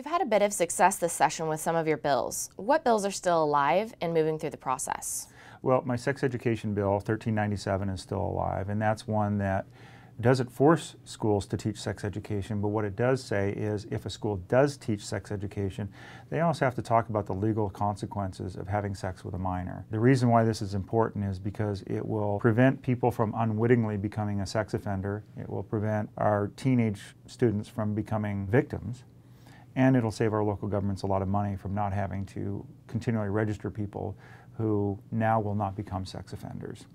You've had a bit of success this session with some of your bills. What bills are still alive and moving through the process? Well, my sex education bill, 1397, is still alive, and that's one that doesn't force schools to teach sex education, but what it does say is if a school does teach sex education, they also have to talk about the legal consequences of having sex with a minor. The reason why this is important is because it will prevent people from unwittingly becoming a sex offender. It will prevent our teenage students from becoming victims. And it'll save our local governments a lot of money from not having to continually register people who now will not become sex offenders.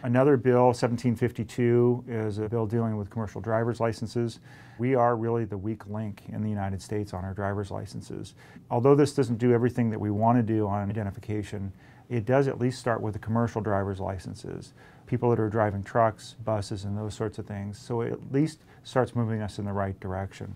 Another bill, 1752, is a bill dealing with commercial driver's licenses. We are really the weak link in the United States on our driver's licenses. Although this doesn't do everything that we want to do on identification, it does at least start with the commercial driver's licenses. People that are driving trucks, buses, and those sorts of things. So it at least starts moving us in the right direction.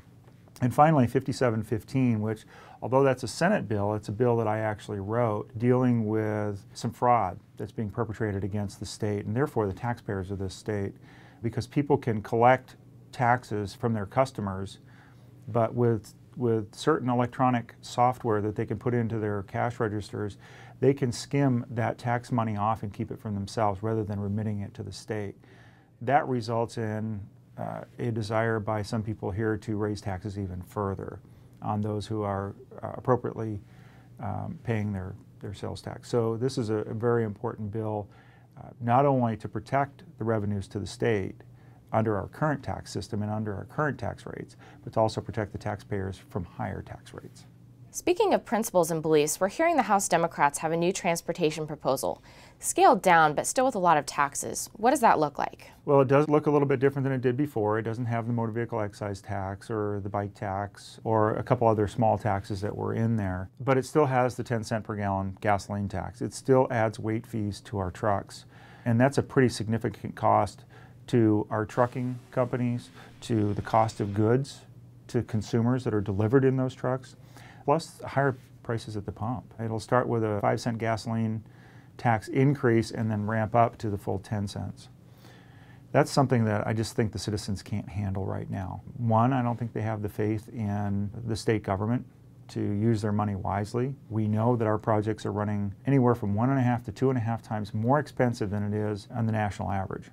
And finally, 5715, which, although that's a Senate bill, it's a bill that I actually wrote dealing with some fraud that's being perpetrated against the state and therefore the taxpayers of this state, because people can collect taxes from their customers, but with certain electronic software that they can put into their cash registers, they can skim that tax money off and keep it for themselves rather than remitting it to the state. That results in a desire by some people here to raise taxes even further on those who are appropriately paying their sales tax. So this is a very important bill, not only to protect the revenues to the state under our current tax system and under our current tax rates, but to also protect the taxpayers from higher tax rates. Speaking of principles and beliefs, we're hearing the House Democrats have a new transportation proposal. Scaled down, but still with a lot of taxes. What does that look like? Well, it does look a little bit different than it did before. It doesn't have the motor vehicle excise tax or the bike tax or a couple other small taxes that were in there. But it still has the 10-cent per gallon gasoline tax. It still adds weight fees to our trucks. And that's a pretty significant cost to our trucking companies, to the cost of goods to consumers that are delivered in those trucks, plus higher prices at the pump. It'll start with a 5-cent gasoline tax increase and then ramp up to the full 10 cents. That's something that I just think the citizens can't handle right now. One, I don't think they have the faith in the state government to use their money wisely. We know that our projects are running anywhere from 1.5 to 2.5 times more expensive than it is on the national average.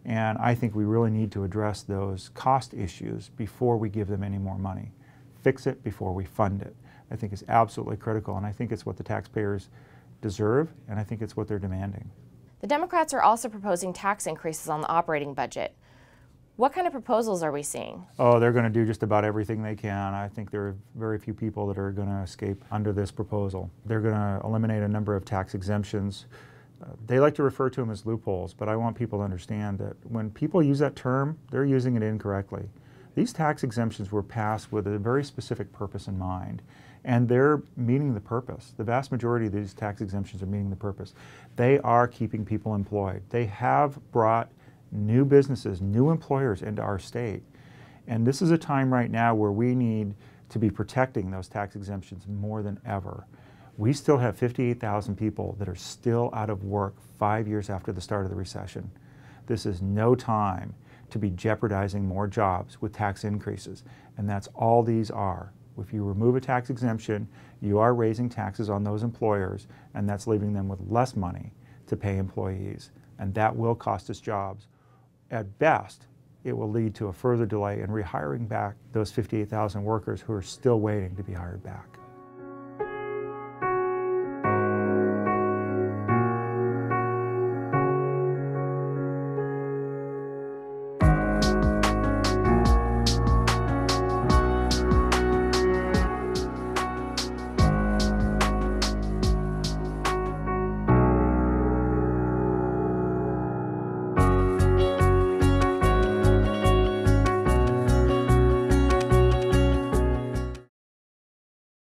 And I think we really need to address those cost issues before we give them any more money. Fix it before we fund it. I think it's absolutely critical, and I think it's what the taxpayers deserve, and I think it's what they're demanding. The Democrats are also proposing tax increases on the operating budget. What kind of proposals are we seeing? Oh, they're going to do just about everything they can. I think there are very few people that are going to escape under this proposal. They're going to eliminate a number of tax exemptions. They like to refer to them as loopholes, but I want people to understand that when people use that term, they're using it incorrectly. These tax exemptions were passed with a very specific purpose in mind, and they're meeting the purpose. The vast majority of these tax exemptions are meeting the purpose. They are keeping people employed. They have brought new businesses, new employers into our state. And this is a time right now where we need to be protecting those tax exemptions more than ever. We still have 58,000 people that are still out of work 5 years after the start of the recession. This is no time to be jeopardizing more jobs with tax increases, and that's all these are. If you remove a tax exemption, you are raising taxes on those employers, and that's leaving them with less money to pay employees, and that will cost us jobs. At best, it will lead to a further delay in rehiring back those 58,000 workers who are still waiting to be hired back.